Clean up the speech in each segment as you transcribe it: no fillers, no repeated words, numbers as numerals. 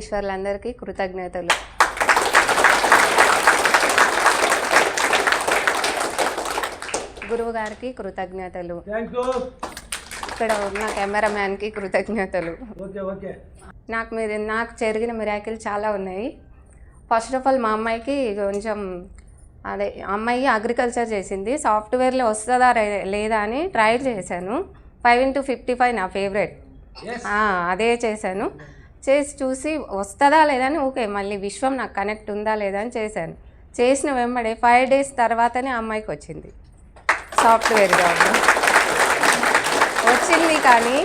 ఈశ్వర్లందరికీ కృతజ్ఞతలు. గురువు గారికి కృతజ్ఞతలు. ఇక్కడ ఉన్న కెమెరామ్యాన్కి కృతజ్ఞతలు. నాకు జరిగిన మిరాకిల్ చాలా ఉన్నాయి. ఫస్ట్ ఆఫ్ ఆల్ మా అమ్మాయికి కొంచెం అమ్మాయి అగ్రికల్చర్ చేసింది. సాఫ్ట్వేర్లో వస్తుందా లేదా అని ట్రై చేశాను. 5x55 నా ఫేవరెట్, అదే చేశాను. చేసి చూసి వస్తుందా లేదా అని ఓకే, మళ్ళీ విశ్వం నాకు కనెక్ట్ ఉందా లేదా అని చేశాను. చేసిన వెంబడే 5 days తర్వాతనే అమ్మాయికి వచ్చింది సాఫ్ట్వేర్ జాబ్ వచ్చింది. కానీ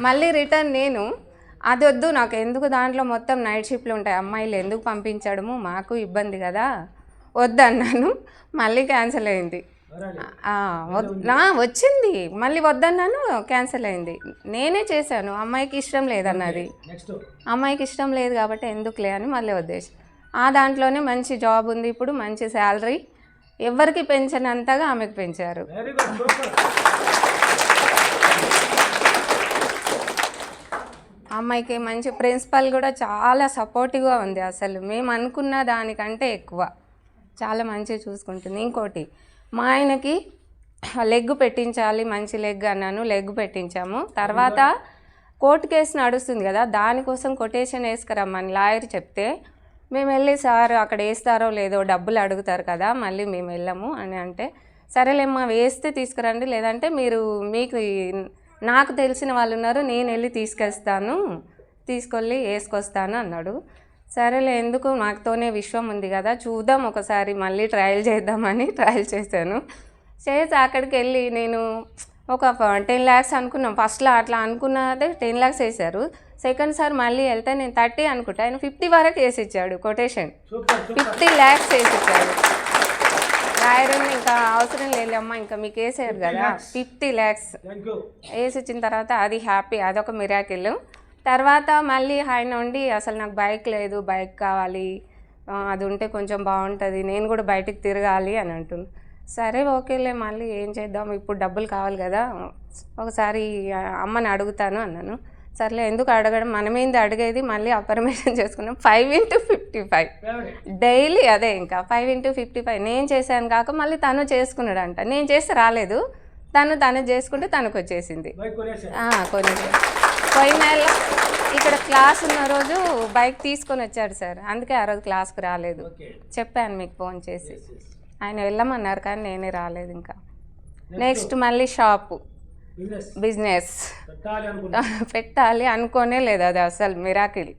మళ్ళీ రిటర్న్ నేను అది వద్దు, నాకు ఎందుకు దాంట్లో మొత్తం నైట్ షిఫ్ట్లు ఉంటాయి, అమ్మాయిలు ఎందుకు పంపించడము, మాకు ఇబ్బంది కదా, వద్దన్నాను. మళ్ళీ క్యాన్సిల్ అయింది. వచ్చింది మళ్ళీ వద్దన్నాను, క్యాన్సిల్ అయింది. నేనే చేశాను, అమ్మాయికి ఇష్టం లేదన్నది. అమ్మాయికి ఇష్టం లేదు కాబట్టి ఎందుకులే అని మళ్ళీ వద్దేసి ఆ దాంట్లోనే మంచి జాబ్ ఉంది ఇప్పుడు, మంచి శాలరీ. ఎవరికి పెంచనంతగా ఆమెకు పెంచారు. అమ్మాయికి మంచి ప్రిన్సిపల్ కూడా చాలా సపోర్టివ్గా ఉంది. అసలు మేము అనుకున్న దానికంటే ఎక్కువ చాలా మంచిగా చూసుకుంటుంది. ఇంకోటి మా ఆయనకి లెగ్ పెట్టించాలి, మంచి లెగ్ అన్నాను, లెగ్ పెట్టించాము. తర్వాత కోర్టు కేసు నడుస్తుంది కదా, దానికోసం కొటేషన్ వేసుకురమ్మని లాయర్ చెప్తే మేము వెళ్ళి సార్ అక్కడ వేస్తారో లేదో డబ్బులు అడుగుతారు కదా, మళ్ళీ మేము వెళ్ళము అని అంటే సరేలేమ్మా వేస్తే తీసుకురండి, లేదంటే మీకు నాకు తెలిసిన వాళ్ళు ఉన్నారు, నేను వెళ్ళి తీసుకెళ్ళి వేసుకొస్తాను అన్నాడు. సరేలే ఎందుకు, నాకుతోనే విశ్వం ఉంది కదా, చూద్దాం ఒకసారి మళ్ళీ ట్రయల్ చేద్దామని ట్రయల్ చేశాను. చేసి అక్కడికి వెళ్ళి నేను ఒక 10 lakhs అనుకున్నాం. ఫస్ట్లో అట్లా అనుకున్నదే 10 lakhs వేశారు. సెకండ్ సార్ మళ్ళీ వెళ్తే నేను 30 అనుకుంటా, ఆయన 50 వరకు వేసి ఇచ్చాడు కొటేషన్. 50 lakhs వేసి ఇచ్చాడు. రాయడం ఇంకా అవసరం లేదమ్మా, ఇంకా మీకు వేసారు కదా 50 lakhs వేసి ఇచ్చిన తర్వాత అది హ్యాపీ, అదొక మిరాకిల్. తర్వాత మళ్ళీ ఆయన ఉండి అసలు నాకు బైక్ లేదు, బైక్ కావాలి, అది ఉంటే కొంచెం బాగుంటుంది, నేను కూడా బయటికి తిరగాలి అని అంటుంది. సరే ఓకేలే మళ్ళీ ఏం చేద్దాం, ఇప్పుడు డబ్బులు కావాలి కదా, ఒకసారి అమ్మని అడుగుతాను అన్నాను. సర్లే ఎందుకు అడగడం, మనమేంది అడిగేది, మళ్ళీ అపర్మేషన్ చేసుకున్నాం. 5x55 డైలీ అదే, ఇంకా 5x55 నేను చేశాను కాక మళ్ళీ తను చేసుకున్నాడంట. నేను చేస్తే రాలేదు, తను చేసుకుంటే తనకు వచ్చేసింది. పోయిన నెల ఇక్కడ క్లాస్ ఉన్న రోజు బైక్ తీసుకొని వచ్చాడు సార్, అందుకే ఆ రోజు క్లాస్కి రాలేదు. చెప్పాను మీకు ఫోన్ చేసి, ఆయన వెళ్ళమన్నారు కానీ నేనే రాలేదు. ఇంకా నెక్స్ట్ మళ్ళీ షాపు బిజినెస్ పెట్టాలి అనుకోనే లేదు, అది అసలు మిరాకిల్.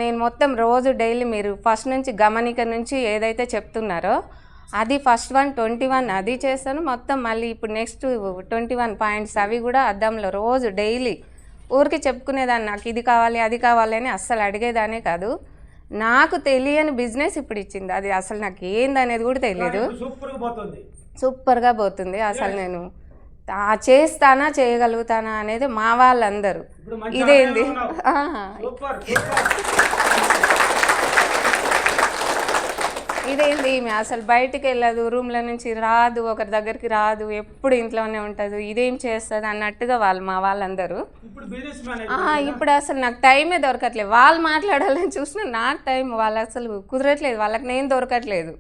నేను మొత్తం రోజు డైలీ మీరు ఫస్ట్ నుంచి గమనిక నుంచి ఏదైతే చెప్తున్నారో అది ఫస్ట్ 21 అది చేస్తాను మొత్తం. మళ్ళీ ఇప్పుడు నెక్స్ట్ 21 పాయింట్స్ అవి కూడా అద్దంలో రోజు డైలీ ఊరికి చెప్పుకునేదాన్ని, నాకు ఇది కావాలి అది కావాలి అని అస్సలు అడిగేదానే కాదు. నాకు తెలియని బిజినెస్ ఇప్పుడు ఇచ్చింది, అది అసలు నాకు ఏందనేది కూడా తెలియదు. సూపర్గా పోతుంది అసలు. నేను చేస్తానా చేయగలుగుతానా అనేది మా వాళ్ళందరూ ఇదేంది ఇదేంది ఈమె అసలు బయటికి వెళ్ళదు, రూమ్ల నుంచి రాదు, ఒకరి దగ్గరికి రాదు, ఎప్పుడు ఇంట్లోనే ఉంటుంది, ఇదేం చేస్తుంది అన్నట్టుగా మా వాళ్ళందరూ. ఇప్పుడు అసలు నాకు టైమే దొరకట్లేదు, వాళ్ళు మాట్లాడాలని చూసినా నాకు టైం వాళ్ళు అసలు కుదరట్లేదు, వాళ్ళకి నేను దొరకట్లేదు.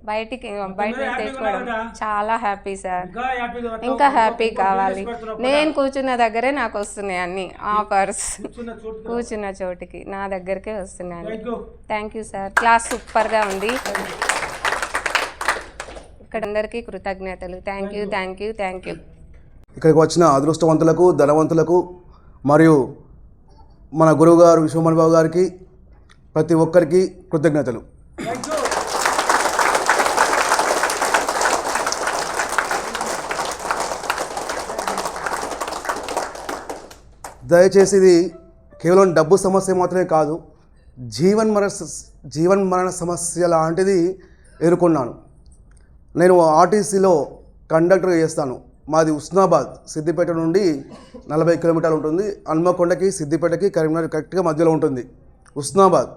బయట తెచ్చుకోవడం చాలా హ్యాపీ సార్, ఇంకా హ్యాపీ కావాలి. నేను కూర్చున్న దగ్గరే నాకు వస్తున్నాయి అన్ని ఆఫర్స్, కూర్చున్న చోటికి నా దగ్గరకే వస్తున్నాయి. థ్యాంక్ యూ సార్, క్లాస్ సూపర్గా ఉంది. ఇక్కడ అందరికీ కృతజ్ఞతలు. Thank you. ఇక్కడికి వచ్చిన అదృష్టవంతులకు, ధనవంతులకు మరియు మన గురువు గారు విశ్వమణి బాబు గారికి ప్రతి ఒక్కరికి కృతజ్ఞతలు. దయచేసి ఇది కేవలం డబ్బు సమస్య మాత్రమే కాదు, జీవన్మరణ సమస్య లాంటిది ఎదుర్కొన్నాను. నేను ఆర్టీసీలో కండక్టర్ చేస్తాను. మాది ఉస్నాబాద్, సిద్దిపేట నుండి 40 కిలోమీటర్లు ఉంటుంది. హన్మకొండకి సిద్దిపేటకి కరీంనగర్ కరెక్ట్గా మధ్యలో ఉంటుంది ఉస్నాబాద్.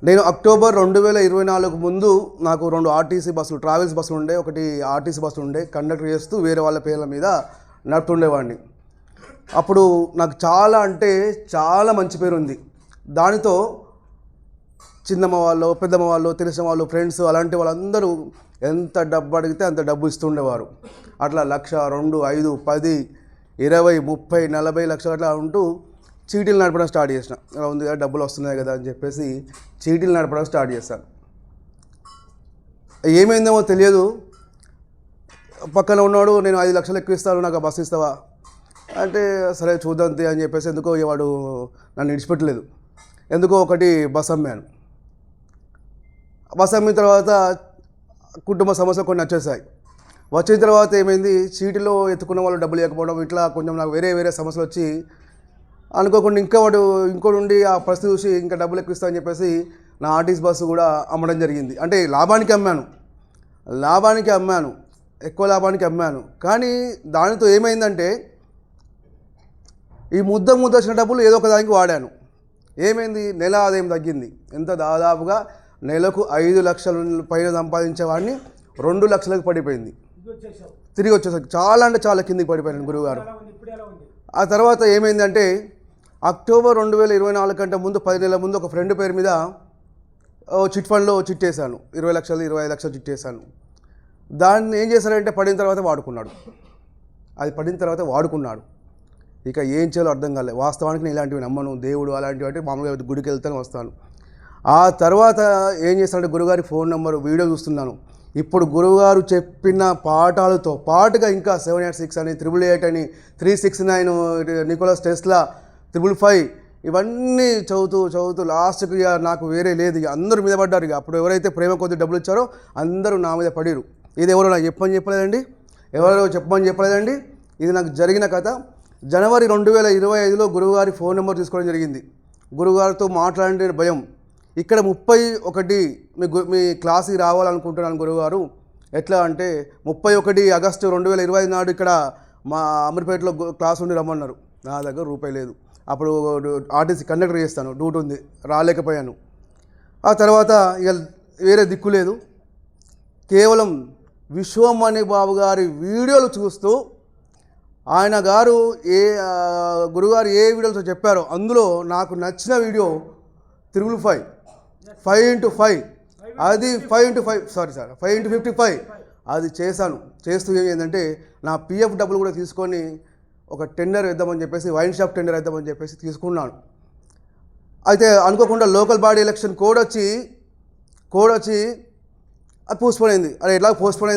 నేను అక్టోబర్ 2024 ముందు నాకు 2 ఆర్టీసీ బస్సులు, ట్రావెల్స్ బస్సులు ఉండే, ఒకటి ఆర్టీసీ బస్సులు ఉండే, కండక్టర్ చేస్తూ వేరే వాళ్ళ పేర్ల మీద నడుపుతుండేవాడిని. అప్పుడు నాకు చాలా అంటే చాలా మంచి పేరు ఉంది. దానితో చిన్నమ్మ వాళ్ళు, పెద్దమ్మ వాళ్ళు, తెలిసిన వాళ్ళు, ఫ్రెండ్స్ అలాంటి వాళ్ళందరూ ఎంత డబ్బు అడిగితే అంత డబ్బు ఇస్తుండేవారు. అట్లా 1,00,000, 2, 5, 10, 20, 30, 40 లక్షలు అట్లా ఉంటూ చీటీలు నడపడం స్టార్ట్ చేసిన. అలా ఉంది కదా, డబ్బులు వస్తున్నాయి కదా అని చెప్పేసి చీటీలు నడపడం స్టార్ట్ చేశాను. ఏమైందేమో తెలియదు. పక్కన ఉన్నాడు, నేను 5 లక్షలు ఎక్కువ ఇస్తాను, నాకు ఆ బస్సు ఇస్తావా అంటే సరే చూద్దాం అని చెప్పేసి ఎందుకో వాడు నన్ను విడిచిపెట్టలేదు. ఎందుకో ఒకటి బస్ అమ్మాను. బస్ అమ్మిన తర్వాత కుటుంబ సమస్యలు కొన్ని వచ్చేసాయి. వచ్చిన తర్వాత ఏమైంది, చీటిలో ఎత్తుకున్న వాళ్ళు డబ్బులు ఇవ్వకపోవడం, ఇట్లా కొంచెం నాకు వేరే సమస్యలు వచ్చి అనుకోకుండా ఇంకోటి ఉండి ఆ పరిస్థితి చూసి ఇంకా డబ్బులు ఎక్కువ ఇస్తామని చెప్పేసి నా ఆర్టీసీ బస్సు కూడా అమ్మడం జరిగింది. అంటే లాభానికి అమ్మాను, ఎక్కువ లాభానికి అమ్మాను. కానీ దానితో ఏమైందంటే ఈ ముద్ద వచ్చిన డబ్బులు ఏదో ఒక దానికి వాడాను. ఏమైంది, నెల ఆదాయం తగ్గింది. ఎంత దాదాపుగా నెలకు 5 లక్షల పైన సంపాదించేవాడిని 2 లక్షలకు పడిపోయింది. తిరిగి వచ్చేసరికి చాలా అంటే చాలా కిందికి పడిపోయాను గురువుగారు. ఆ తర్వాత ఏమైందంటే అక్టోబర్ 2024 కంటే ముందు 10 నెలల ముందు ఒక ఫ్రెండ్ పేరు మీద చిట్ ఫండ్లో చిట్టేశాను. 20 లక్షలు 25 లక్షలు చిట్టేశాను. దాన్ని ఏం చేశారంటే పడిన తర్వాత వాడుకున్నాడు. ఇక ఏం చేయాలో అర్థం కాలేదు. వాస్తవానికి నేను ఇలాంటివి నమ్మను, దేవుడు అలాంటివి అంటే మామూలుగా గుడికి వెళ్తాను వస్తాను. ఆ తర్వాత ఏం చేస్తానంటే గురువుగారి ఫోన్ నెంబర్ వీడియో చూస్తున్నాను. ఇప్పుడు గురువుగారు చెప్పిన పాఠాలతో పాటుగా ఇంకా 786 అని, 888 అని, 369, నికోలస్ టెస్లా, 555 ఇవన్నీ చదువుతూ లాస్ట్కి నాకు వేరే లేదు. ఇక అందరూ మీద పడ్డారు. ఇక అప్పుడు ఎవరైతే ప్రేమ కొద్ది డబ్బులు ఇచ్చారో అందరూ నా మీద పడిరు. ఇది ఎవరో నాకు చెప్పమని చెప్పలేదండి. ఇది నాకు జరిగిన కథ. జనవరి 2025లో గురువుగారి ఫోన్ నెంబర్ తీసుకోవడం జరిగింది. గురువుగారితో మాట్లాడే భయం. ఇక్కడ 31 మీ క్లాస్కి రావాలనుకుంటున్నాను గురువుగారు. ఎట్లా అంటే 31 ఆగస్టు 2025 నాడు ఇక్కడ మా అమీర్పేటలో క్లాస్ ఉండి రమ్మన్నారు. నా దగ్గర రూపాయి లేదు. అప్పుడు ఆర్టీసీ కండక్టర్ చేస్తాను, డ్యూటీ ఉంది, రాలేకపోయాను. ఆ తర్వాత ఇక వేరే దిక్కు లేదు. కేవలం విశ్వమణి బాబు గారి వీడియోలు చూస్తూ ఆయన గారు గురుగారు ఏ వీడియోతో చెప్పారో అందులో నాకు నచ్చిన వీడియో 5x5 అది 5x55 అది చేశాను. చేస్తూ ఏంటంటే నా పిఎఫ్ డబ్బులు కూడా తీసుకొని ఒక టెండర్ వేద్దామని చెప్పేసి, వైన్ షాప్ టెండర్ వేద్దామని చెప్పేసి తీసుకున్నాను. అయితే అనుకోకుండా లోకల్ బాడీ ఎలక్షన్ కోడ్ వచ్చి అది పోస్ట్పోన్ అయింది. అరే ఎట్లా పోస్ట్పోన్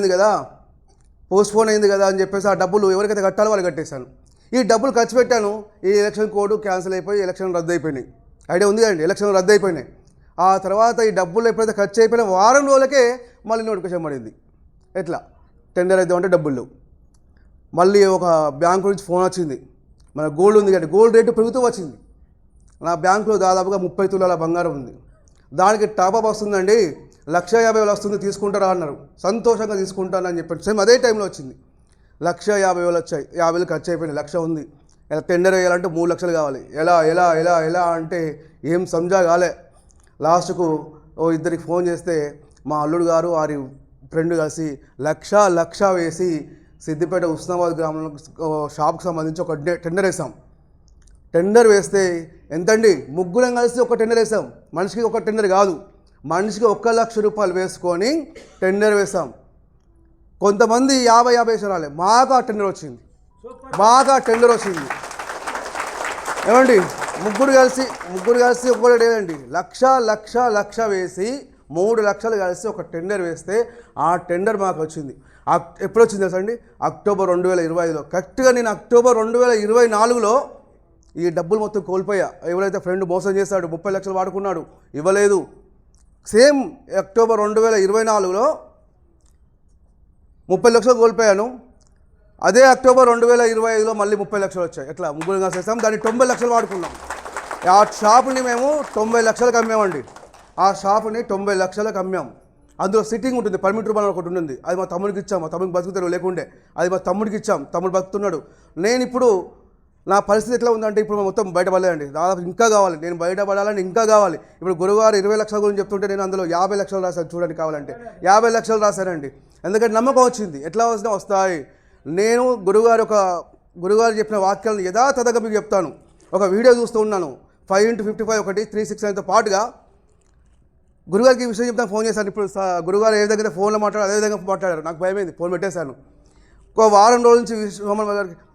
అయింది కదా అని చెప్పేసి ఆ డబ్బులు ఎవరికైతే కట్టాలో వాళ్ళు కట్టేశాను. ఈ డబ్బులు ఖర్చు పెట్టాను. ఈ ఎలక్షన్ కోడ్ క్యాన్సిల్ అయిపోయి ఎలక్షన్ రద్దు అయిపోయినాయి. ఐడియా ఉంది కదండి, ఎలక్షన్ రద్దు అయిపోయినాయి. ఆ తర్వాత ఈ డబ్బులు ఎప్పుడైతే ఖర్చు అయిపోయినా వారం రోజులకే మళ్ళీ నోటిఫికేషన్ పడింది. ఎట్లా టెండర్ వేద్దామంటే డబ్బులు లేవు. మళ్ళీ ఒక బ్యాంకు నుంచి ఫోన్ వచ్చింది. మన గోల్డ్ ఉంది కదా, గోల్డ్ రేటు పెరుగుతూ వచ్చింది. నా బ్యాంకులో దాదాపుగా 30 తులాల బంగారం ఉంది. దానికి టాపప్ వస్తుందండి, 1,50,000 వస్తుంది, తీసుకుంటారా అన్నారు. సంతోషంగా తీసుకుంటానని చెప్పాను. సేమ్ అదే టైంలో వచ్చింది. 1,50,000 వచ్చాయి. 50,000 ఖర్చు అయిపోయినాయి. 1,00,000 ఉంది. టెండర్ వేయాలంటే 3 లక్షలు కావాలి. ఎలా అంటే ఏం సంజా కాలే. లాస్ట్కు ఇద్దరికి ఫోన్ చేస్తే మా అల్లుడు గారు వారి ఫ్రెండ్ కలిసి 1,00,000 వేసి సిద్దిపేట ఉస్నాబాద్ గ్రామంలో షాప్కి సంబంధించి ఒక టెండర్ వేసాం. టెండర్ వేస్తే ఎంతండి, ముగ్గురం కలిసి ఒక టెండర్ వేసాం. మనిషికి ఒక టెండర్ కాదు, మనిషికి 1,00,000 రూపాయలు వేసుకొని టెండర్ వేసాం. కొంతమంది 50 వేసి రాలే, బాగా టెండర్ వచ్చింది. ఏమండి, ముగ్గురు కలిసి ఒకటి లేదండి, 1,00,000 వేసి 3 లక్షలు కలిసి ఒక టెండర్ వేస్తే ఆ టెండర్ మాకు వచ్చింది. ఎప్పుడు వచ్చింది తెలుసా అండి? అక్టోబర్ 2025లో. కరెక్ట్గా నేను అక్టోబర్ 2024లో ఈ డబ్బులు మొత్తం కోల్పోయా. ఎవరైతే ఫ్రెండ్ మోసం చేశాడు, 30 లక్షలు వాడుకున్నాడు, ఇవ్వలేదు. సేమ్ అక్టోబర్ 2024లో 30 లక్షలు కోల్పోయాను. అదే అక్టోబర్ 2025లో మళ్ళీ 30 లక్షలు వచ్చాయి. ఎట్లా ముగ్గురుగా చేస్తాం, దాన్ని 90 లక్షలు వాడుకున్నాం. ఆ షాపుని మేము 90 లక్షలకు అమ్మామండి. ఆ షాపుని 90 లక్షలకు అమ్మాం. అందులో సిట్టింగ్ ఉంటుంది, పర్మిట్ రూపాయలు ఒకటి ఉంటుంది. అది మా తమ్ముడికి ఇచ్చాం. మా తమ్ముడికి బతుకుతారు లేకుండే, అది మా తమ్ముడికి ఇచ్చాం. తమ్ముడు బతుకుతున్నాడు. నేను ఇప్పుడు నా పరిస్థితి ఎట్లా ఉందంటే ఇప్పుడు మొత్తం బయటపడలేదండి. దాదాపు ఇంకా కావాలి, నేను బయటపడాలని ఇంకా కావాలి. ఇప్పుడు గురువారు 20 లక్షల గురించి చెప్తుంటే నేను అందులో 50 లక్షలు రాశాను. చూడండి, కావాలంటే 50 లక్షలు రాశానండి. ఎందుకంటే నమ్మకం వచ్చింది. ఎట్లా వస్తాయి. నేను గురువుగారు ఒక గురుగారు చెప్పిన వాక్యాలను యథాతథంగా మీకు చెప్తాను. ఒక వీడియో చూస్తూ ఉన్నాను 5x55 ఒకటి 369తో పాటుగా గురుగారికి ఈ విషయం చెప్తాను. ఫోన్ చేశాను. ఇప్పుడు గురుగారు ఏ విధంగా ఫోన్లో మాట్లాడారు అదే విధంగా మాట్లాడారు. నాకు భయమైంది, ఫోన్ పెట్టేశాను. ఒక వారం రోజుల నుంచి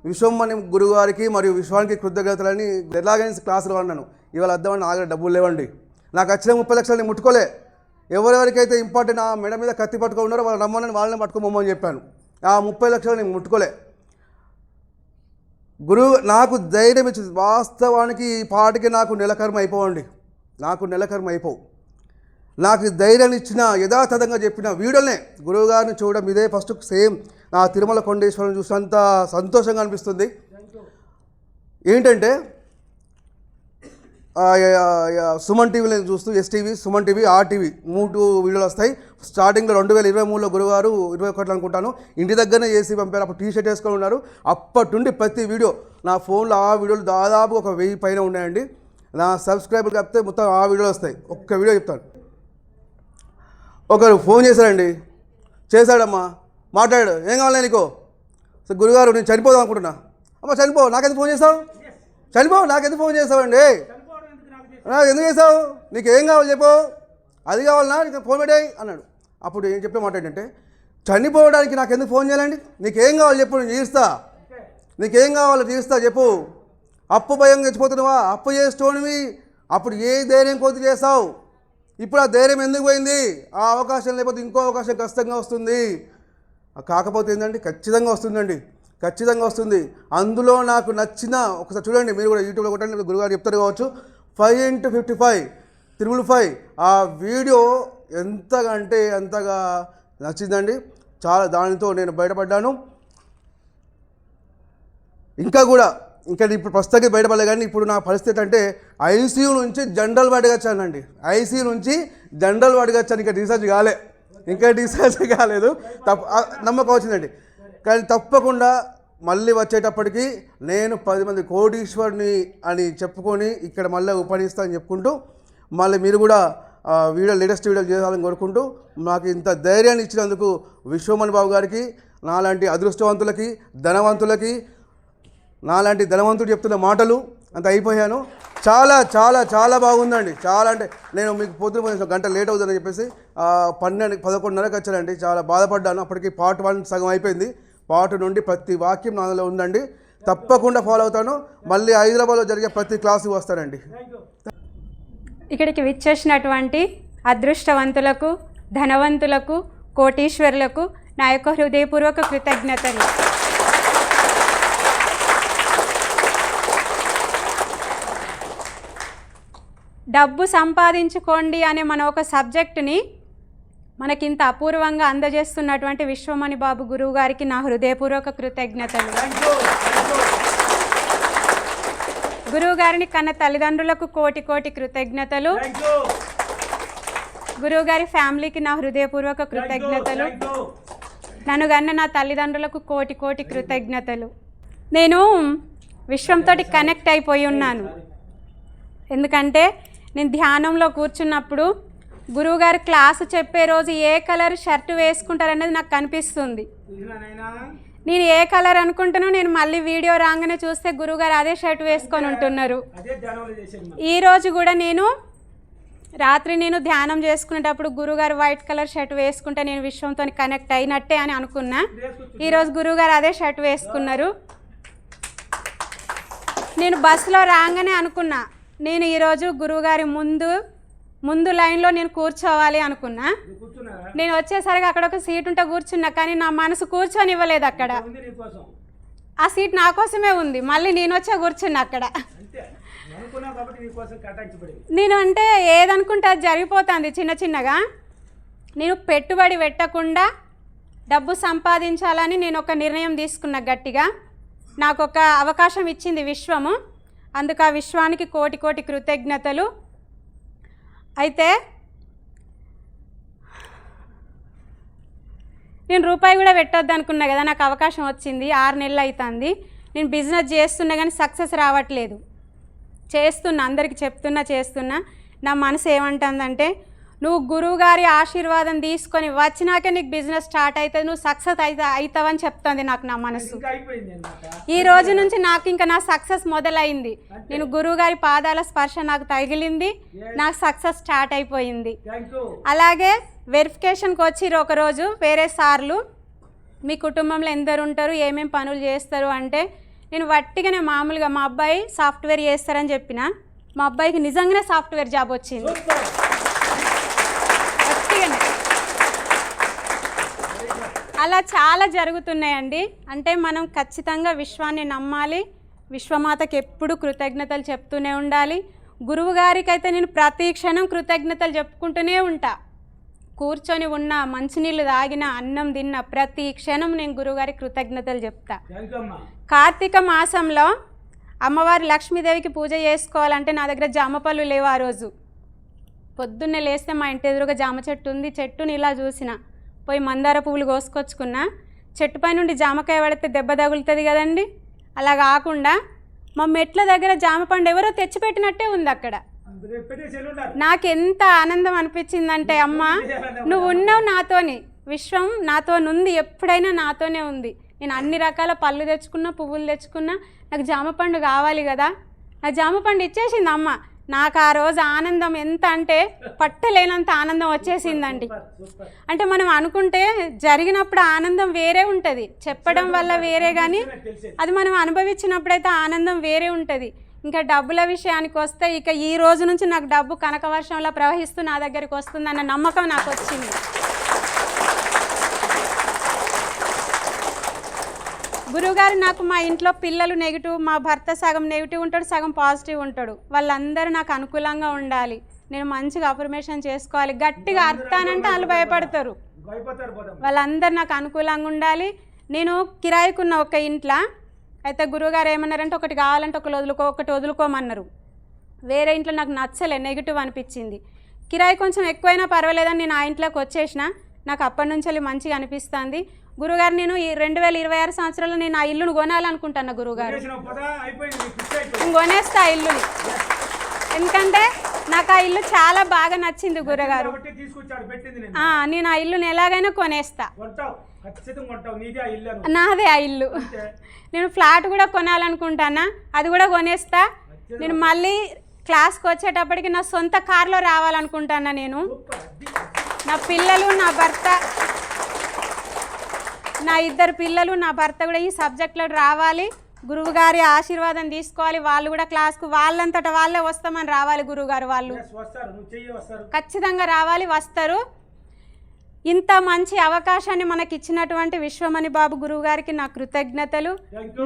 విశ్వమణి గురుగారికి మరియు విశ్వానికి కృతజ్ఞతలని ఎలాగైనా క్లాసులు అన్నాను. ఇవాళ అర్థమని నా దగ్గర డబ్బులు లేవండి. నాకు వచ్చిన 30 లక్షలు నేను ముట్టుకోలే. ఎవరెవరికైతే ఇంపార్టెంట్ ఆ మెడ మీద కత్తి పట్టుకో ఉన్నారో వాళ్ళు రమ్మని వాళ్ళని పట్టుకోమని చెప్పాను. ఆ 30 లక్షలు నేను ముట్టుకోలే. గురువు నాకు ధైర్యం ఇచ్చింది. వాస్తవానికి ఈ పాటికి నాకు నెలకర్మ అయిపోవండి, నాకు నెలకర్మ అయిపోవు. నాకు ధైర్యాన్ని ఇచ్చిన యథాతథంగా చెప్పిన వీడియోనే గురువుగారిని చూడడం ఇదే ఫస్ట్. సేమ్ నా తిరుమల కొండేశ్వరం చూసినంత సంతోషంగా అనిపిస్తుంది. ఏంటంటే సుమన్ టీవీలో చూస్తూ ఎస్టీవీ, సుమన్ టీవీ, ఆర్టీవీ 3 వీడియోలు వస్తాయి. స్టార్టింగ్లో 2023లో గురువారు 21 అనుకుంటాను ఇంటి దగ్గరనే చేసి పంపారు. అప్పుడు టీ-షర్ట్ వేసుకొని ఉన్నారు. అప్పటి నుండి ప్రతి వీడియో నా ఫోన్లో ఆ వీడియోలు దాదాపు ఒక 1000 పైన ఉన్నాయండి. నా సబ్స్క్రైబర్లు చెప్తే మొత్తం ఆ వీడియోలు వస్తాయి. ఒక్క వీడియో చెప్తాను. ఒకరు ఫోన్ చేశారండి, చేశాడమ్మా, మాట్లాడాడు. ఏం కావాలి నీకు? సో గురుగారు నేను చనిపోదాం అనుకుంటున్నా. అమ్మ చనిపో, నాకెందుకు ఫోన్ చేస్తావు? చనిపో, నాకెందుకు ఫోన్ చేస్తావండి? ఎందుకు చేసావు? నీకు ఏం కావాలి చెప్పు, అది కావాలన్నా నీకు ఫోన్ పెట్టాయి అన్నాడు. అప్పుడు ఏం చెప్పే మాట ఏంటంటే, చనిపోవడానికి నాకు ఎందుకు ఫోన్ చేయాలండి? నీకేం కావాలి చెప్పు, నేను తీరుస్తా. నీకేం కావాలో తీరుస్తా చెప్పు. అప్పు భయం చచ్చిపోతున్నావా? అప్పు చేసేటోనివి అప్పుడు ఏ ధైర్యం కొద్ది చేస్తావు? ఇప్పుడు ఆ ధైర్యం ఎందుకు పోయింది? ఆ అవకాశం లేకపోతే ఇంకో అవకాశం ఖచ్చితంగా వస్తుంది. కాకపోతే ఏంటంటే ఖచ్చితంగా వస్తుందండి, ఖచ్చితంగా వస్తుంది. అందులో నాకు నచ్చిన ఒకసారి చూడండి, మీరు కూడా యూట్యూబ్లో కొట్టండి, గురుగారు చెప్తారు కావచ్చు. 5x55 355 ఆ వీడియో ఎంతగా అంటే ఎంతగా నచ్చిందండి. చాలా దానితో నేను బయటపడ్డాను. ఇంకా ఇప్పుడు ప్రస్తుతానికి బయటపడలే. కానీ ఇప్పుడు నా పరిస్థితి అంటే ఐసీయూ నుంచి జనరల్ వార్డుకి వచ్చానండి. ఐసీయూ నుంచి జనరల్ వార్డుకి వచ్చాను. ఇంకా డిశ్చార్జ్ కాలేదు. నమ్మకం వచ్చిందండి. కానీ తప్పకుండా మళ్ళీ వచ్చేటప్పటికి నేను 10 మంది కోటీశ్వరుని అని చెప్పుకొని ఇక్కడ మళ్ళీ ఉపయోగిస్తా అని చెప్పుకుంటూ మళ్ళీ మీరు కూడా లేటెస్ట్ వీడియోలు చేయాలని కోరుకుంటూ నాకు ఇంత ధైర్యాన్ని ఇచ్చినందుకు విశ్వమణి బాబు గారికి, నాలాంటి అదృష్టవంతులకి, ధనవంతులకి, నాలాంటి ధనవంతుడు చెప్తున్న మాటలు అంత అయిపోయాను. చాలా చాలా చాలా బాగుందండి. చాలా అంటే నేను మీకు పొద్దున గంట లేట్ అవుతుందని చెప్పేసి 11:30కి వచ్చానండి. చాలా బాధపడ్డాను. అప్పటికి పార్ట్ 1 సగం అయిపోయింది. పార్ట్ నుండి ప్రతి వాక్యం నాలో ఉందండి. తప్పకుండా ఫాలో అవుతాను. మళ్ళీ హైదరాబాద్లో జరిగే ప్రతి క్లాసుకి వస్తానండి. ఇక్కడికి విచ్చేసినటువంటి అదృష్టవంతులకు, ధనవంతులకు, కోటీశ్వరులకు నా యొక్క హృదయపూర్వక కృతజ్ఞతలు. డబ్బు సంపాదించుకోండి అనే మన ఒక సబ్జెక్టుని మనకింత అపూర్వంగా అందజేస్తున్నటువంటి విశ్వమణి బాబు గురువు గారికి నా హృదయపూర్వక కృతజ్ఞతలు. గురువు గారిని కన్న తల్లిదండ్రులకు కోటి కోటి కృతజ్ఞతలు. గురువు గారి ఫ్యామిలీకి నా హృదయపూర్వక కృతజ్ఞతలు. నన్ను కన్న నా తల్లిదండ్రులకు కోటి కోటి కృతజ్ఞతలు. నేను విశ్వంతో కనెక్ట్ అయిపోయి ఉన్నాను. ఎందుకంటే నేను ధ్యానంలో కూర్చున్నప్పుడు గురువుగారు క్లాసు చెప్పే రోజు ఏ కలర్ షర్టు వేసుకుంటారనేది నాకు కనిపిస్తుంది. నేను ఏ కలర్ అనుకుంటానో నేను మళ్ళీ వీడియో రాగానే చూస్తే గురువుగారు అదే షర్ట్ వేసుకొని ఉంటున్నారు. ఈరోజు కూడా రాత్రి నేను ధ్యానం చేసుకునేటప్పుడు గురువుగారు వైట్ కలర్ షర్ట్ వేసుకుంటే నేను విశ్వంతో కనెక్ట్ అయినట్టే అని అనుకున్నా. ఈరోజు గురువుగారు అదే షర్ట్ వేసుకున్నారు. నేను బస్సులో రాగానే అనుకున్నా, నేను ఈరోజు గురువుగారి ముందు లైన్లో నేను కూర్చోవాలి అనుకున్నా. నేను వచ్చేసరికి అక్కడ ఒక సీట్ ఉంటే కూర్చున్నా, కానీ నా మనసు కూర్చొని ఇవ్వలేదు. అక్కడ ఆ సీట్ నా కోసమే ఉంది. మళ్ళీ నేను వచ్చే కూర్చున్నా అక్కడ. నేను అంటే ఏదనుకుంటే అది జరిగిపోతుంది చిన్న చిన్నగా. నేను పెట్టుబడి పెట్టకుండా డబ్బు సంపాదించాలని నేను ఒక నిర్ణయం తీసుకున్నా గట్టిగా. నాకు ఒక అవకాశం ఇచ్చింది విశ్వము. అందుకు ఆ విశ్వానికి కోటి కోటి కృతజ్ఞతలు. అయితే నేను రూపాయి కూడా పెట్టొద్దు అనుకున్నా కదా, నాకు అవకాశం వచ్చింది. 6 నెలలు అవుతుంది. నేను బిజినెస్ చేస్తున్నా కానీ సక్సెస్ రావట్లేదు. చేస్తున్నా, అందరికీ చెప్తున్నా, చేస్తున్నా. నా మనసు ఏమంటుందంటే, నువ్వు గురువుగారి ఆశీర్వాదం తీసుకొని వచ్చినాకే నీకు బిజినెస్ స్టార్ట్ అవుతుంది, నువ్వు సక్సెస్ అవుతావని చెప్తుంది నాకు నా మనసు. ఈ రోజు నుంచి నాకు ఇంకా నా సక్సెస్ మొదలైంది. నేను గురువుగారి పాదాల స్పర్శ నాకు తగిలింది, నాకు సక్సెస్ స్టార్ట్ అయిపోయింది. అలాగే వెరిఫికేషన్కి వచ్చిర్రు ఒకరోజు వేరే సార్లు, మీ కుటుంబంలో ఎందరు ఉంటారు, ఏమేమి పనులు చేస్తారు అంటే, నేను వట్టిగానే మామూలుగా మా అబ్బాయి సాఫ్ట్వేర్ చేస్తారని చెప్పిన. మా అబ్బాయికి నిజంగానే సాఫ్ట్వేర్ జాబ్ వచ్చింది. అలా చాలా జరుగుతున్నాయండి. అంటే మనం ఖచ్చితంగా విశ్వాన్ని నమ్మాలి, విశ్వమాతకి ఎప్పుడు కృతజ్ఞతలు చెప్తూనే ఉండాలి. గురువు గారికి అయితే నేను ప్రతి క్షణం కృతజ్ఞతలు చెప్పుకుంటూనే ఉంటా. కూర్చొని ఉన్న, మంచినీళ్ళు తాగిన, అన్నం తిన్న ప్రతి క్షణం నేను గురువుగారికి కృతజ్ఞతలు చెప్తా. కార్తీక మాసంలో అమ్మవారి లక్ష్మీదేవికి పూజ చేసుకోవాలంటే నా దగ్గర జామపళ్ళు లేవు. ఆ రోజు పొద్దున్నే లేస్తే మా ఇంటి ఎదురుగా జామ చెట్టు ఉంది. చెట్టుని ఇలా చూసిన, పోయి మందార పువ్వులు కోసుకొచ్చుకున్నా. చెట్టు పై నుండి జామకాయ పడితే దెబ్బ తగులుతుంది కదండి, అలా కాకుండా మా మెట్ల దగ్గర జామ పండు ఎవరో తెచ్చిపెట్టినట్టే ఉంది అక్కడ. నాకెంత ఆనందం అనిపించిందంటే, అమ్మ నువ్వు ఉన్నావు నాతోని, విశ్వం నాతోనుంది, ఎప్పుడైనా నాతోనే ఉంది. నేను అన్ని రకాల పళ్ళు తెచ్చుకున్నా, పువ్వులు తెచ్చుకున్నా, నాకు జామ పండు కావాలి కదా, నాకు జామ పండు ఇచ్చేసింది అమ్మ. నాకు ఆ రోజు ఆనందం ఎంత అంటే పట్టలేనంత ఆనందం వచ్చేసిందండి. అంటే మనం అనుకుంటే జరిగినప్పుడు ఆనందం వేరే ఉంటుంది, చెప్పడం వల్ల వేరే, కానీ అది మనం అనుభవించినప్పుడైతే ఆనందం వేరే ఉంటుంది. ఇంకా డబ్బుల విషయానికి వస్తే, ఇక ఈ రోజు నుంచి నాకు డబ్బు కనకవర్షంలో ప్రవహిస్తూ నా దగ్గరికి వస్తుందన్న నమ్మకం నాకు వచ్చింది. గురువుగారు నాకు మా ఇంట్లో పిల్లలు నెగిటివ్, మా భర్త సగం నెగిటివ్ ఉంటాడు, సగం పాజిటివ్ ఉంటాడు. వాళ్ళందరూ నాకు అనుకూలంగా ఉండాలి, నేను మంచిగా అఫర్మేషన్ చేసుకోవాలి. గట్టిగా అర్థానంటే వాళ్ళు భయపడతారు. వాళ్ళందరూ నాకు అనుకూలంగా ఉండాలి. నేను కిరాయికున్న ఒక ఇంట్లో అయితే గురువుగారు ఏమన్నారంటే, ఒకటి కావాలంటే ఒకటి వదులుకోమన్నారు. వేరే ఇంట్లో నాకు నచ్చలే, నెగిటివ్ అనిపించింది. కిరాయి కొంచెం ఎక్కువైనా పర్వాలేదని నేను ఆ ఇంట్లోకి వచ్చేసిన. నాకు అప్పటి నుంచి మంచిగా అనిపిస్తుంది. గురుగారు నేను ఈ 2026 సంవత్సరంలో నేను ఆ ఇల్లును కొనాలనుకుంటున్నా. గురుగారు నేను కొనేస్తా ఆ ఇల్లుని, ఎందుకంటే నాకు ఆ ఇల్లు చాలా బాగా నచ్చింది. గురుగారు నేను ఆ ఇల్లుని ఎలాగైనా కొనేస్తా, నాదే ఆ ఇల్లు. నేను ఫ్లాట్ కూడా కొనాలనుకుంటానా, అది కూడా కొనేస్తా. నేను మళ్ళీ క్లాస్కి వచ్చేటప్పటికి నా సొంత కార్లో రావాలనుకుంటానా. నేను నా పిల్లలు, నా భర్త, నా 2 పిల్లలు, నా భర్త కూడా ఈ సబ్జెక్ట్లో రావాలి. గురువుగారి ఆశీర్వాదం తీసుకోవాలి. వాళ్ళు కూడా క్లాస్కు వాళ్ళంతటా వాళ్ళే వస్తామని రావాలి. గురువుగారు వాళ్ళు ఖచ్చితంగా రావాలి, వస్తారు. ఇంత మంచి అవకాశాన్ని మనకి ఇచ్చినటువంటి విశ్వమణి బాబు గురువు గారికి నా కృతజ్ఞతలు.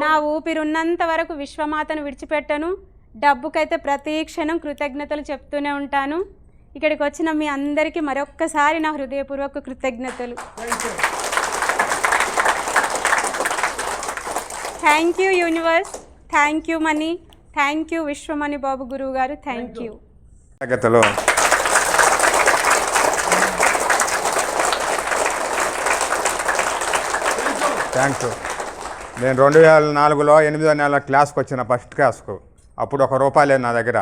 నా ఊపిరున్నంత వరకు విశ్వమాతను విడిచిపెట్టను. డబ్బుకైతే ప్రతి క్షణం కృతజ్ఞతలు చెప్తూనే ఉంటాను. ఇక్కడికి వచ్చిన మీ అందరికీ మరొక్కసారి నా హృదయపూర్వక కృతజ్ఞతలు. Thank you universe, thank you money, thank you Vishwamani Babu గురువు గారు, థ్యాంక్ యూ. థ్యాంక్స్. నేను 2004లో 8వ నెల క్లాస్కి వచ్చిన, ఫస్ట్ క్లాస్కు. అప్పుడు ₹1 లేదు నా దగ్గర,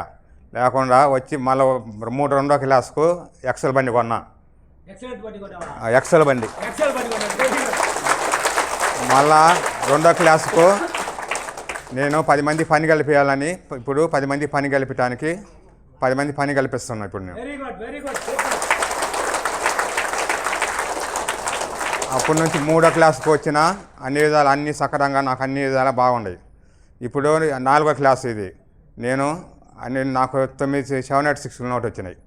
లేకుండా వచ్చి మళ్ళీ 2వ క్లాస్కు ఎక్సెల్ బండి కొన్నా. ఎక్సెల్ బండి మళ్ళా 2వ క్లాస్కు నేను 10 మంది పని కలిపేయాలని, ఇప్పుడు 10 మంది పని కలిపడానికి 10 మంది పని కల్పిస్తున్నాను ఇప్పుడు నేను. అప్పటి నుంచి 3వ క్లాస్కి వచ్చిన, అన్ని విధాలు అన్నీ సక్రమంగా నాకు అన్ని విధాలా బాగుండేవి. ఇప్పుడు 4వ క్లాస్ ఇది. నేను నాకు 786 నోట్ వచ్చినాయి.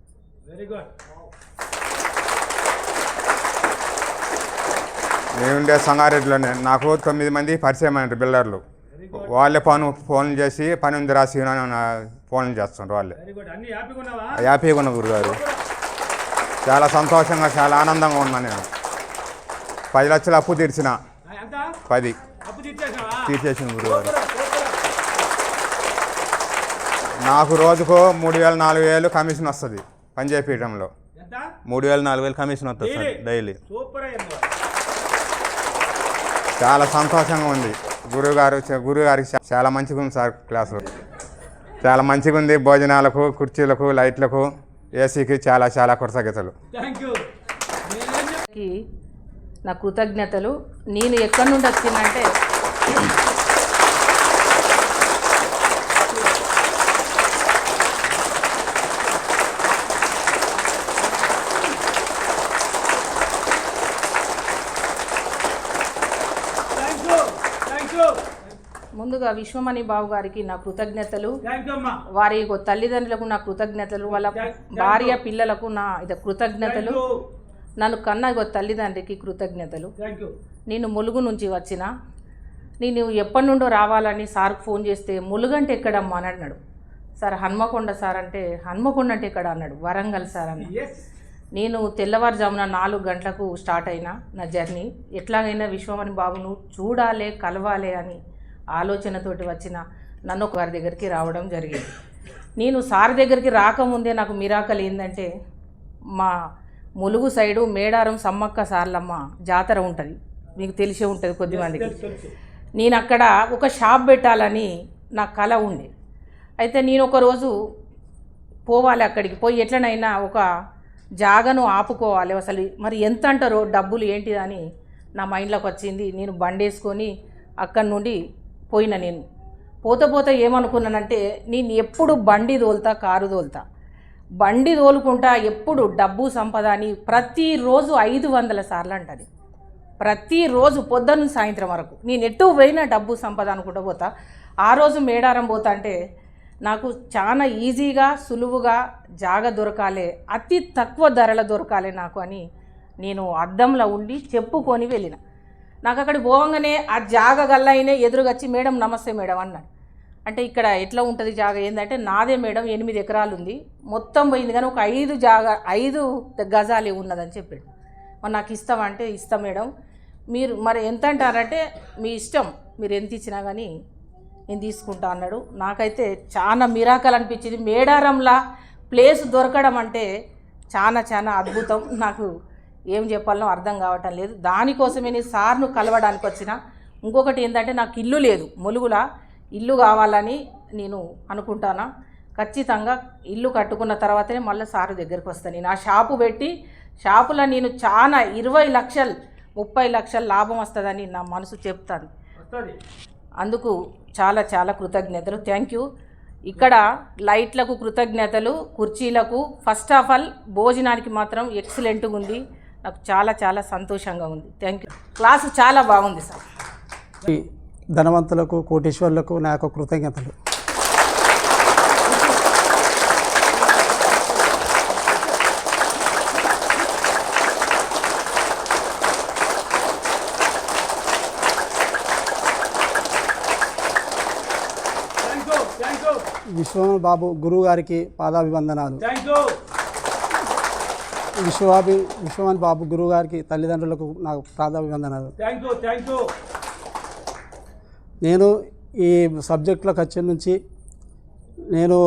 నేనుండే సంగారెడ్డిలోనే నాకు 9 మంది పరిచయం అయినారు బిల్డర్లు. వాళ్ళే ఫోన్లు చేసి పని ఉంది రాసి ఫోన్లు చేస్తున్నారు. వాళ్ళే హ్యాపీగా ఉన్న గురుగారు, చాలా సంతోషంగా, చాలా ఆనందంగా ఉన్నా. నేను 10 లక్షలు అప్పు తీర్చిన, 10 తీర్చేసిన గురుగారు. నాకు రోజుకు 3000 4000 కమిషన్ వస్తుంది పని చేయించడంలో. 3000 4000 కమిషన్ వస్తుంది సార్ డైలీ. చాలా సంతోషంగా ఉంది. గురుగారికి చాలా మంచిగా ఉంది సార్ క్లాసు, చాలా మంచిగా ఉంది. భోజనాలకు, కుర్చీలకు, లైట్లకు ఏసీకి చాలా చాలా కృతజ్ఞతలు. నా కృతజ్ఞతలు. నేను ఎక్కడి నుండి వచ్చిందంటే ముందుగా విశ్వమణి బాబు గారికి నా కృతజ్ఞతలు, వారి తల్లిదండ్రులకు నా కృతజ్ఞతలు, వాళ్ళ భార్య పిల్లలకు నా కృతజ్ఞతలు, నన్ను కన్న తల్లిదండ్రికి కృతజ్ఞతలు. నేను ములుగు నుంచి వచ్చిన, నేను ఎప్పటి నుండో రావాలని సార్కి ఫోన్ చేస్తే ములుగంటే ఎక్కడమ్మా అని అన్నాడు. సార్ హన్మకొండ సార్ అంటే, హన్మకొండ అంటే ఎక్కడ అన్నాడు, వరంగల్ సార్ అన్న. నేను తెల్లవారుజామున 4 గంటలకు స్టార్ట్ అయినా నా జర్నీ. ఎట్లాగైనా విశ్వమణి బాబును చూడాలి, కలవాలి అని ఆలోచనతోటి వచ్చిన నన్ను ఒక వారి దగ్గరికి రావడం జరిగింది. నేను సార్ దగ్గరికి రాకముందే నాకు మిరాకల్ ఏంటంటే, మా ములుగు సైడు మేడారం సమ్మక్క సార్లమ్మ జాతర ఉంటుంది, మీకు తెలిసే ఉంటుంది కొద్దిమందికి. నేను అక్కడ ఒక షాప్ పెట్టాలని నా కల ఉండే. అయితే నేను ఒకరోజు పోవాలి, అక్కడికి పోయి ఎట్లనైనా ఒక జాగను ఆపుకోవాలి, అసలు మరి ఎంత అంటారో డబ్బులు ఏంటిదని నా మైండ్లోకి వచ్చింది. నేను బండి వేసుకొని అక్కడి నుండి పోయిన. నేను పోతే ఏమనుకున్నానంటే, నేను ఎప్పుడు బండి తోలుతా, కారు తోలుతా, బండి తోలుకుంటా, ఎప్పుడు డబ్బు సంపద అని ప్రతిరోజు 500 సార్లు అంటది. ప్రతిరోజు పొద్దున్న సాయంత్రం వరకు నేను ఎటు పోయినా డబ్బు సంపద అనుకుంటూ పోతా. ఆ రోజు మేడారం పోతా అంటే నాకు చాలా ఈజీగా సులువుగా జాగ దొరకాలి, అతి తక్కువ ధరలో దొరకాలి నాకు అని నేను అద్దంలో ఉండి చెప్పుకొని వెళ్ళిన. నాకు అక్కడికి పోగానే ఆ జాగ గల్లైనే ఎదురుగచ్చి, మేడం నమస్తే మేడం అన్నాడు. అంటే ఇక్కడ ఎట్లా ఉంటుంది జాగ ఏంటంటే, నాదే మేడం 8 ఎకరాలు ఉంది, మొత్తం పోయింది కానీ ఒక 5 గజాలే ఉన్నదని చెప్పాడు. మరి నాకు ఇస్తామంటే, ఇస్తా మేడం, మీరు మరి ఎంత అంటారంటే మీ ఇష్టం, మీరు ఎంత ఇచ్చినా కానీ నేను తీసుకుంటా అన్నాడు. నాకైతే చాలా మిరాకల్ అనిపించింది. మేడారంలా ప్లేస్ దొరకడం అంటే చాలా అద్భుతం. నాకు ఏం చెప్పాలో అర్థం కావటం లేదు. దానికోసమే నేను సార్ను కలవడానికి వచ్చిన. ఇంకొకటి ఏంటంటే, నాకు ఇల్లు లేదు, ములుగులా ఇల్లు కావాలని నేను అనుకుంటానా. ఖచ్చితంగా ఇల్లు కట్టుకున్న తర్వాతనే మళ్ళీ సారు దగ్గరికి వస్తాను. నేను ఆ షాపు పెట్టి, షాపులో నేను చాలా 20 లక్షలు 30 లక్షలు లాభం వస్తుందని నా మనసు చెప్తాను. అందుకు చాలా కృతజ్ఞతలు. Thank you. ఇక్కడ లైట్లకు కృతజ్ఞతలు, కుర్చీలకు, ఫస్ట్ ఆఫ్ ఆల్ భోజనానికి మాత్రం ఎక్సలెంట్గా ఉంది. నాకు చాలా సంతోషంగా ఉంది. Thank you. క్లాసు చాలా బాగుంది సార్. ధనవంతులకు, కోటీశ్వర్లకు నా యొక్క కృతజ్ఞతలు. విశ్వమణి బాబు గురువు గారికి పాదాభివందనాలు. విశ్వమణి బాబు గురువు గారికి తల్లిదండ్రులకు నాకు పాదాభివందనాలు. నేను ఈ సబ్జెక్టులోకి వచ్చే నుంచి, నేను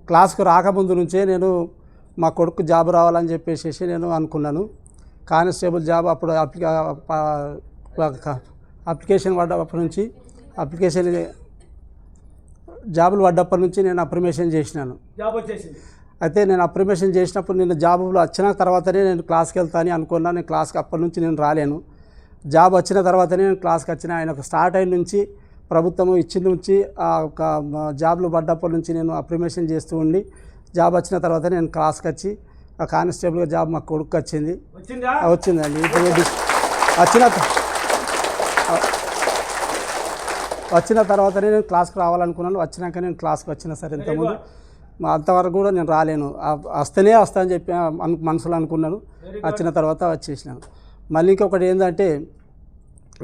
క్లాస్కు రాకముందు నుంచే నేను మా కొడుకు జాబ్ రావాలని చెప్పేసి నేను అనుకున్నాను. కానిస్టేబుల్ జాబ్ అప్పుడు అప్లికేషన్ పడ్డప్పటి నుంచి, జాబులు పడ్డప్పటి నుంచి నేను అప్రిమేషన్ చేసినాను. అయితే నేను అప్రిమేషన్ చేసినప్పుడు నేను జాబులు వచ్చిన తర్వాతనే నేను క్లాస్కి వెళ్తాను అనుకున్నాను. నేను క్లాస్కి అప్పటి నుంచి నేను రాలేను. జాబ్ వచ్చిన తర్వాతనే నేను క్లాస్కి వచ్చిన. ఆయన స్టార్ట్ అయిన నుంచి, ప్రభుత్వం ఇచ్చిన నుంచి, ఒక జాబ్లు పడ్డప్పటి నుంచి నేను అప్రిమేషన్ చేస్తూ ఉండి, జాబ్ వచ్చిన తర్వాత నేను క్లాస్కి వచ్చి ఆ కానిస్టేబుల్గా జాబ్ మా కొడుకు వచ్చిందండి. ఇప్పుడు వచ్చిన తర్వాతనే నేను క్లాస్కి రావాలనుకున్నాను. వచ్చినాక నేను క్లాస్కి వచ్చిన సరే, ఇంతకుముందు అంతవరకు కూడా నేను రాలేను. వస్తేనే వస్తానని చెప్పి మనసులో అనుకున్నాను. వచ్చిన తర్వాత వచ్చేసినాను. మళ్ళీ ఇంకొకటి ఏంటంటే,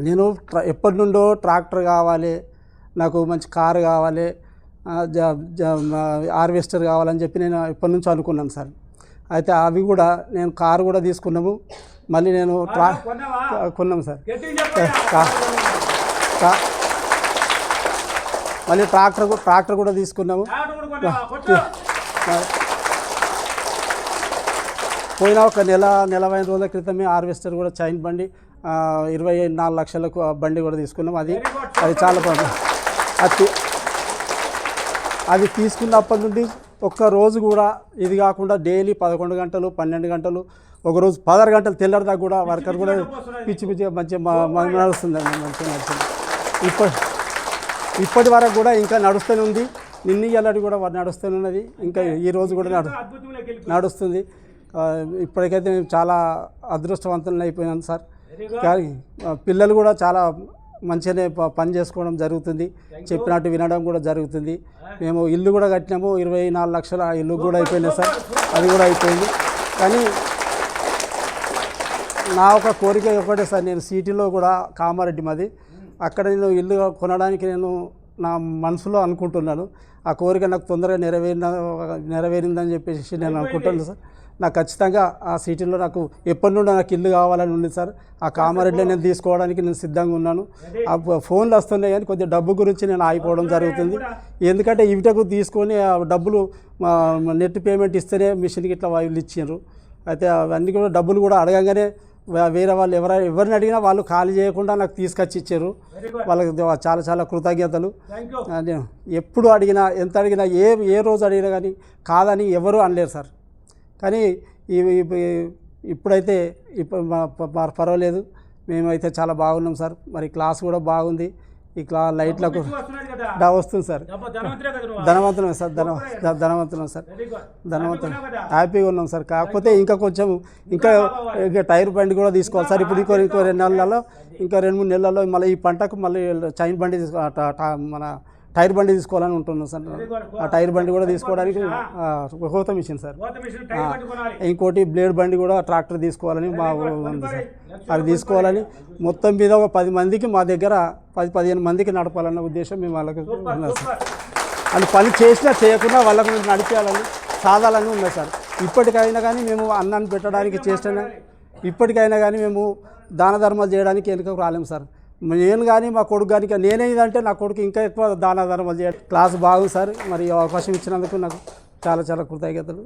నేను ఎప్పటి నుండో ట్రాక్టర్ కావాలి, నాకు మంచి కారు కావాలి, హార్వెస్టర్ కావాలని చెప్పి నేను ఎప్పటి నుంచో అనుకున్నాను సార్. అయితే అవి కూడా నేను కారు కూడా తీసుకున్నాము. మళ్ళీ నేను కొన్నాము సార్. మళ్ళీ ట్రాక్టర్ కూడా తీసుకున్నాము. పోయిన ఒక నెల 20 రోజుల క్రితమే హార్వెస్టర్ కూడా, చైన్ బండి 24 లక్షలకు బండి కూడా తీసుకున్నాం. అది చాలా అది తీసుకున్నప్పటి నుండి ఒక్క రోజు కూడా ఇది కాకుండా డైలీ 11 గంటలు 12 గంటలు ఒకరోజు 16 గంటలు తెల్లరిదాకా కూడా వర్కర్ కూడా పిచ్చి మంచిగా నడుస్తుందండి, మంచిగా నడుస్తుంది. ఇప్పటి వరకు కూడా ఇంకా నడుస్తూనే ఉంది. నిన్న ఇయ్యాలటి కూడా నడుస్తూనే ఉన్నది, ఇంకా ఈ రోజు కూడా నడుస్తుంది. ఇప్పటికైతే మేము చాలా అదృష్టవంతులు అయిపోయినాం సార్. కానీ పిల్లలు కూడా చాలా మంచిగానే పని చేసుకోవడం జరుగుతుంది, చెప్పినట్టు వినడం కూడా జరుగుతుంది. మేము ఇల్లు కూడా కట్టినాము, 24 లక్షల ఇల్లు కూడా అయిపోయినాయి సార్, అది కూడా అయిపోయింది. కానీ నా ఒక కోరిక ఒకటే సార్, నేను సిటీలో కూడా కామారెడ్డి మాది, అక్కడ నేను ఇల్లు కొనడానికి నేను నా మనసులో అనుకుంటున్నాను. ఆ కోరిక నాకు తొందరగా నెరవేరిందని చెప్పేసి నేను అనుకుంటున్నాను సార్. నాకు ఖచ్చితంగా ఆ సిటీలో నాకు ఎప్పటి నుండి నాకు ఇల్లు కావాలని ఉంది సార్. ఆ కామారెడ్డిలో నేను తీసుకోవడానికి నేను సిద్ధంగా ఉన్నాను. ఆ ఫోన్లు వస్తున్నాయి కానీ కొద్దిగా డబ్బు గురించి నేను ఆగిపోవడం జరుగుతుంది. ఎందుకంటే ఇవిటకు తీసుకొని ఆ డబ్బులు నెట్ పేమెంట్ ఇస్తేనే మిషన్కి ఇట్లా వాళ్ళు ఇచ్చారు. అయితే అవన్నీ కూడా డబ్బులు కూడా అడగంగానే వేరే వాళ్ళు ఎవరిని అడిగినా వాళ్ళు ఖాళీ చేయకుండా నాకు తీసుకొచ్చి ఇచ్చారు. వాళ్ళకి చాలా చాలా కృతజ్ఞతలు. నేను ఎప్పుడు అడిగినా ఎంత అడిగినా ఏ రోజు అడిగినా కానీ కాదని ఎవరు అనలేరు సార్. కానీ ఇప్పుడైతే పర్వాలేదు, మేమైతే చాలా బాగున్నాం సార్. మరి క్లాస్ కూడా బాగుంది. ఈ లైట్లకు వస్తుంది సార్. ధనవంతులం సార్, ధనవంతులం సార్, ధనవంతులం, హ్యాపీగా ఉన్నాం సార్. కాకపోతే ఇంకా కొంచెం ఇంకా టైర్ బండి కూడా తీసుకోవాలి సార్. ఇప్పుడు ఇంకో 2 నెలలలో, ఇంకా 2-3 నెలల్లో మళ్ళీ ఈ పంటకు మళ్ళీ చైన్ బండి మన టైర్ బండి తీసుకోవాలని ఉంటున్నాం సార్. ఆ టైర్ బండి కూడా తీసుకోవడానికి కోత మిషన్ సార్. ఇంకోటి బ్లేడ్ బండి కూడా ట్రాక్టర్ తీసుకోవాలని మా ఉంది సార్. అది తీసుకోవాలని మొత్తం మీద ఒక 10 మందికి మా దగ్గర 10-15 మందికి నడపాలన్న ఉద్దేశం మేము వాళ్ళకి ఉన్నది సార్. వాళ్ళు పని చేసినా చేయకుండా వాళ్ళకు నడిపేయాలని సాధాలని ఉన్నాయి సార్. ఇప్పటికైనా కానీ మేము అన్నాన్ని పెట్టడానికి చేసినా, ఇప్పటికైనా కానీ మేము దాన ధర్మాలు చేయడానికి వెనుకకు రాలేము సార్. నేను కానీ మా కొడుకు కానీ నేనేదంటే నా కొడుకు ఇంకా ఎక్కువ దాన ధర్మాలు చేయాలి. క్లాస్ బాగుంది సార్. మరి అవకాశం ఇచ్చినందుకు నాకు చాలా చాలా కృతజ్ఞతలు.